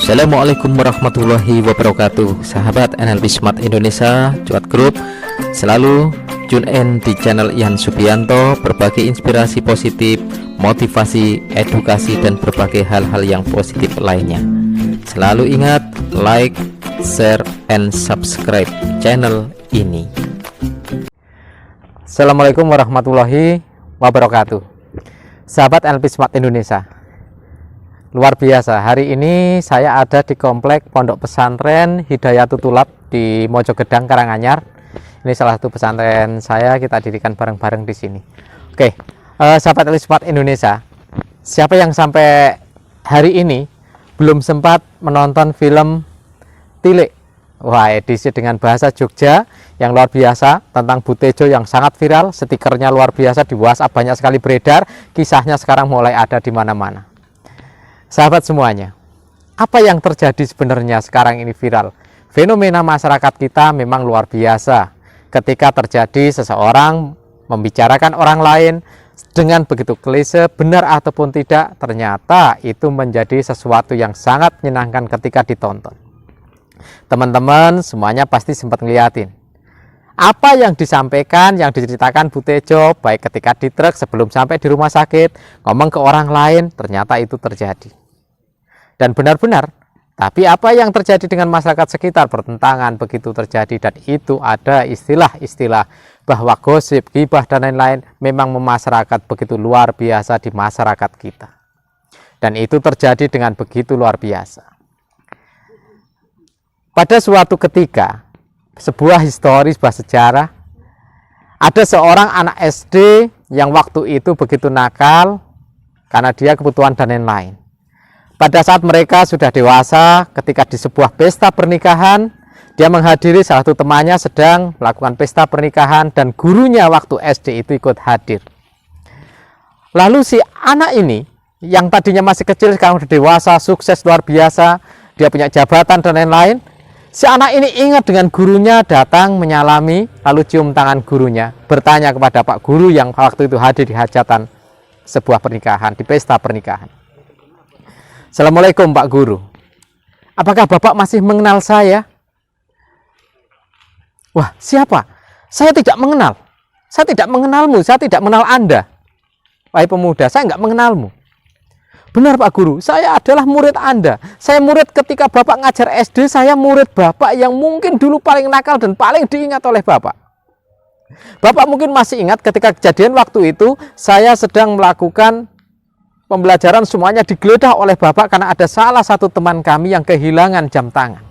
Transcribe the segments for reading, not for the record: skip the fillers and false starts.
Assalamualaikum warahmatullahi wabarakatuh. Sahabat NLP Smart Indonesia Cuat Group, selalu tune in di channel Ian Subianto, berbagi inspirasi positif, motivasi, edukasi, dan berbagai hal-hal yang positif lainnya. Selalu ingat, like, share, and subscribe channel ini. Assalamualaikum warahmatullahi wabarakatuh. Sahabat NLP Smart Indonesia, luar biasa, hari ini saya ada di komplek Pondok Pesantren Hidayatul Tulab di Mojogedang, Karanganyar. Ini salah satu pesantren saya, kita dirikan bareng-bareng di sini. Oke, sahabat NLP Smart Indonesia, siapa yang sampai hari ini belum sempat menonton film Tilik? Wah, edisi dengan bahasa Jogja yang luar biasa tentang Butejo yang sangat viral, stikernya luar biasa, di WhatsApp banyak sekali beredar, kisahnya sekarang mulai ada di mana-mana. Sahabat semuanya, apa yang terjadi sebenarnya sekarang ini viral? Fenomena masyarakat kita memang luar biasa. Ketika terjadi seseorang membicarakan orang lain dengan begitu klise, benar ataupun tidak, ternyata itu menjadi sesuatu yang sangat menyenangkan ketika ditonton. Teman-teman semuanya pasti sempat ngeliatin apa yang disampaikan, yang diceritakan Butejo, baik ketika di truk sebelum sampai di rumah sakit, ngomong ke orang lain, ternyata itu terjadi. Dan benar-benar, tapi apa yang terjadi dengan masyarakat sekitar bertentangan begitu terjadi, dan itu ada istilah-istilah bahwa gosip, gibah, dan lain-lain memang memasyarakat begitu luar biasa di masyarakat kita. Dan itu terjadi dengan begitu luar biasa. Pada suatu ketika, sebuah historis, sebuah sejarah, ada seorang anak SD yang waktu itu begitu nakal karena dia kebutuhan dan lain-lain. Pada saat mereka sudah dewasa, ketika di sebuah pesta pernikahan, dia menghadiri salah satu temannya sedang melakukan pesta pernikahan dan gurunya waktu SD itu ikut hadir. Lalu si anak ini yang tadinya masih kecil sekarang sudah dewasa, sukses luar biasa, dia punya jabatan dan lain-lain. Si anak ini ingat dengan gurunya, datang menyalami, lalu cium tangan gurunya, bertanya kepada Pak Guru yang waktu itu hadir di hajatan sebuah pernikahan, di pesta pernikahan. Assalamualaikum Pak Guru, apakah Bapak masih mengenal saya? Wah, siapa? Saya tidak mengenal. Saya tidak mengenalmu, saya tidak mengenal Anda. Wahai pemuda, saya enggak mengenalmu. Benar Pak Guru, saya adalah murid Anda. Saya murid ketika Bapak ngajar SD, saya murid Bapak yang mungkin dulu paling nakal dan paling diingat oleh Bapak. Bapak mungkin masih ingat ketika kejadian waktu itu, saya sedang melakukan pembelajaran, semuanya digeledah oleh Bapak karena ada salah satu teman kami yang kehilangan jam tangan.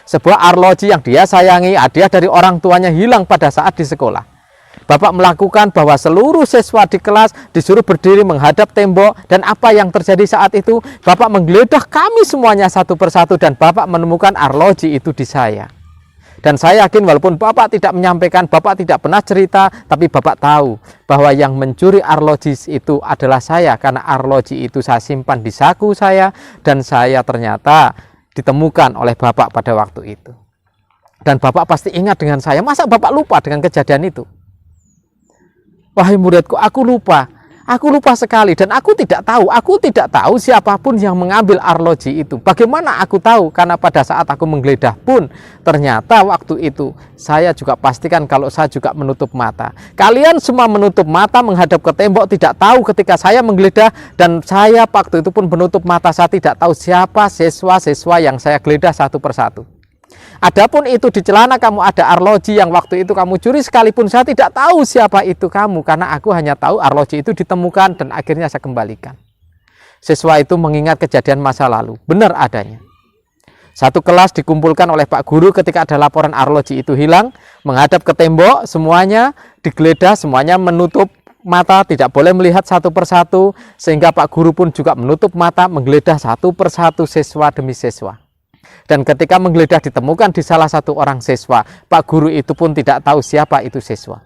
Sebuah arloji yang dia sayangi, hadiah dari orang tuanya, hilang pada saat di sekolah. Bapak melakukan bahwa seluruh siswa di kelas disuruh berdiri menghadap tembok, dan apa yang terjadi saat itu? Bapak menggeledah kami semuanya satu persatu dan Bapak menemukan arloji itu di saya. Dan saya yakin walaupun Bapak tidak menyampaikan, Bapak tidak pernah cerita, tapi Bapak tahu bahwa yang mencuri arloji itu adalah saya, karena arloji itu saya simpan di saku saya dan saya ternyata ditemukan oleh Bapak pada waktu itu. Dan Bapak pasti ingat dengan saya. Masa Bapak lupa dengan kejadian itu? Wahai muridku, aku lupa sekali, dan aku tidak tahu siapapun yang mengambil arloji itu. Bagaimana aku tahu? Karena pada saat aku menggeledah pun, ternyata waktu itu saya juga pastikan kalau saya juga menutup mata. Kalian semua menutup mata menghadap ke tembok, tidak tahu ketika saya menggeledah, dan saya waktu itu pun menutup mata, saya tidak tahu siapa siswa-siswa yang saya geledah satu persatu. Adapun itu di celana kamu ada arloji yang waktu itu kamu curi, sekalipun saya tidak tahu siapa itu kamu, karena aku hanya tahu arloji itu ditemukan dan akhirnya saya kembalikan. Siswa itu mengingat kejadian masa lalu, benar adanya. Satu kelas dikumpulkan oleh Pak Guru ketika ada laporan arloji itu hilang, menghadap ke tembok, semuanya digeledah, semuanya menutup mata, tidak boleh melihat satu persatu, sehingga Pak Guru pun juga menutup mata, menggeledah satu persatu siswa demi siswa. Dan ketika menggeledah ditemukan di salah satu orang siswa, Pak Guru itu pun tidak tahu siapa itu siswa.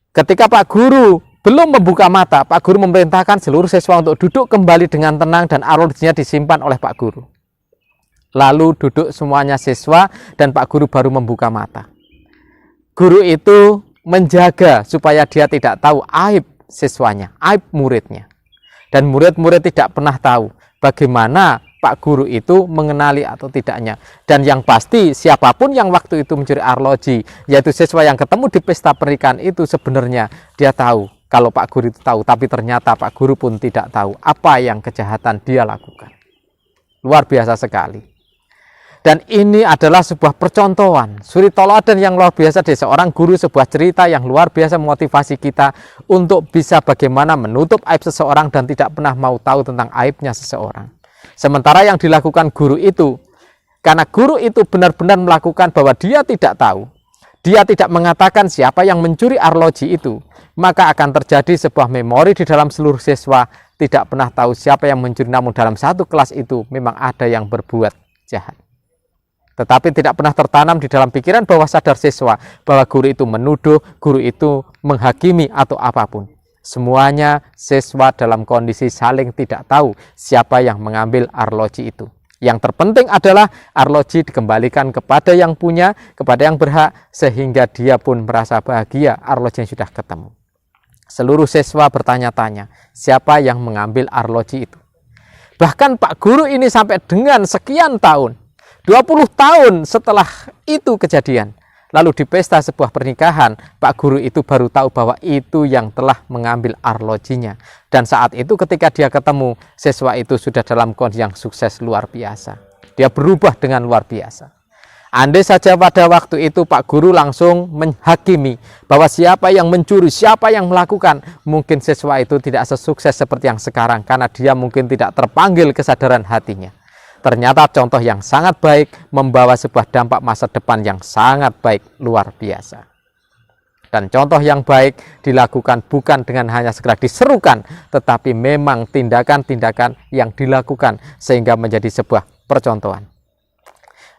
Ketika Pak Guru belum membuka mata, Pak Guru memerintahkan seluruh siswa untuk duduk kembali dengan tenang dan arlojinya disimpan oleh Pak Guru. Lalu duduk semuanya siswa dan Pak Guru baru membuka mata. Guru itu menjaga supaya dia tidak tahu aib siswanya, aib muridnya. Dan murid-murid tidak pernah tahu bagaimana Pak Guru itu mengenali atau tidaknya. Dan yang pasti siapapun yang waktu itu mencuri arloji, yaitu siswa yang ketemu di pesta pernikahan itu, sebenarnya dia tahu kalau Pak Guru itu tahu, tapi ternyata Pak Guru pun tidak tahu apa yang kejahatan dia lakukan. Luar biasa sekali. Dan ini adalah sebuah percontohan, suri toladan yang luar biasa dari seorang guru, sebuah cerita yang luar biasa memotivasi kita untuk bisa bagaimana menutup aib seseorang dan tidak pernah mau tahu tentang aibnya seseorang. Sementara yang dilakukan guru itu, karena guru itu benar-benar melakukan bahwa dia tidak tahu, dia tidak mengatakan siapa yang mencuri arloji itu, maka akan terjadi sebuah memori di dalam seluruh siswa, tidak pernah tahu siapa yang mencuri, namun dalam satu kelas itu memang ada yang berbuat jahat. Tetapi tidak pernah tertanam di dalam pikiran bawah sadar siswa bahwa guru itu menuduh, guru itu menghakimi atau apapun. Semuanya siswa dalam kondisi saling tidak tahu siapa yang mengambil arloji itu. Yang terpenting adalah arloji dikembalikan kepada yang punya, kepada yang berhak, sehingga dia pun merasa bahagia arloji yang sudah ketemu. Seluruh siswa bertanya-tanya siapa yang mengambil arloji itu. Bahkan Pak Guru ini sampai dengan sekian tahun, 20 tahun setelah itu kejadian, lalu di pesta sebuah pernikahan, Pak Guru itu baru tahu bahwa itu yang telah mengambil arlojinya. Dan saat itu ketika dia ketemu, siswa itu sudah dalam kondisi yang sukses luar biasa. Dia berubah dengan luar biasa. Andai saja pada waktu itu Pak Guru langsung menghakimi bahwa siapa yang mencuri, siapa yang melakukan, mungkin siswa itu tidak sesukses seperti yang sekarang, karena dia mungkin tidak terpanggil kesadaran hatinya. Ternyata contoh yang sangat baik membawa sebuah dampak masa depan yang sangat baik, luar biasa. Dan contoh yang baik dilakukan bukan dengan hanya segera diserukan, tetapi memang tindakan-tindakan yang dilakukan sehingga menjadi sebuah percontohan.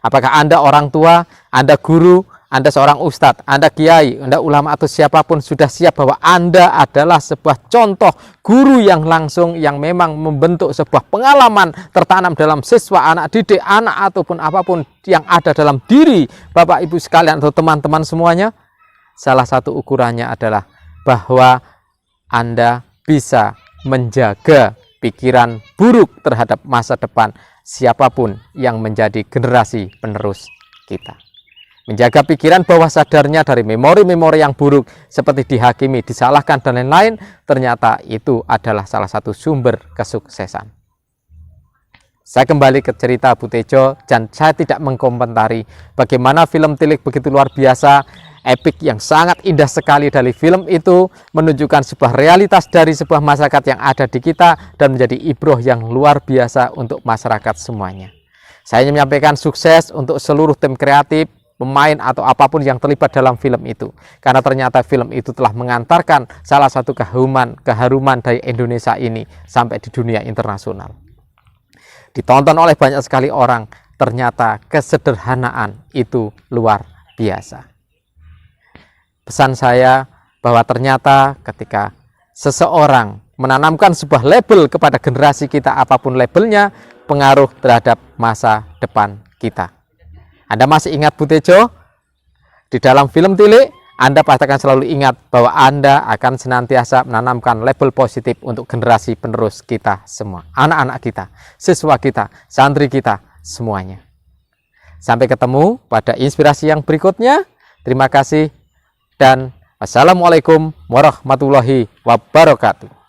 Apakah Anda orang tua, Anda guru, Anda seorang ustadz, Anda kiai, Anda ulama atau siapapun sudah siap bahwa Anda adalah sebuah contoh guru yang langsung, yang memang membentuk sebuah pengalaman tertanam dalam siswa, anak didik, anak ataupun apapun yang ada dalam diri Bapak Ibu sekalian atau teman-teman semuanya? Salah satu ukurannya adalah bahwa Anda bisa menjaga pikiran buruk terhadap masa depan siapapun yang menjadi generasi penerus kita. Menjaga pikiran bawah sadarnya dari memori-memori yang buruk seperti dihakimi, disalahkan, dan lain-lain, ternyata itu adalah salah satu sumber kesuksesan. Saya kembali ke cerita Bu Tejo, dan saya tidak mengkomentari bagaimana film Tilik begitu luar biasa, epik yang sangat indah sekali dari film itu, menunjukkan sebuah realitas dari sebuah masyarakat yang ada di kita, dan menjadi ibroh yang luar biasa untuk masyarakat semuanya. Saya ingin menyampaikan sukses untuk seluruh tim kreatif, pemain atau apapun yang terlibat dalam film itu, karena ternyata film itu telah mengantarkan salah satu keharuman dari Indonesia ini sampai di dunia internasional. Ditonton oleh banyak sekali orang, ternyata kesederhanaan itu luar biasa. Pesan saya bahwa ternyata ketika seseorang menanamkan sebuah label kepada generasi kita, apapun labelnya, pengaruh terhadap masa depan kita. Anda masih ingat Bu Tejo? Di dalam film Tilik, Anda pasti akan selalu ingat bahwa Anda akan senantiasa menanamkan label positif untuk generasi penerus kita semua. Anak-anak kita, siswa kita, santri kita, semuanya. Sampai ketemu pada inspirasi yang berikutnya. Terima kasih dan wassalamualaikum warahmatullahi wabarakatuh.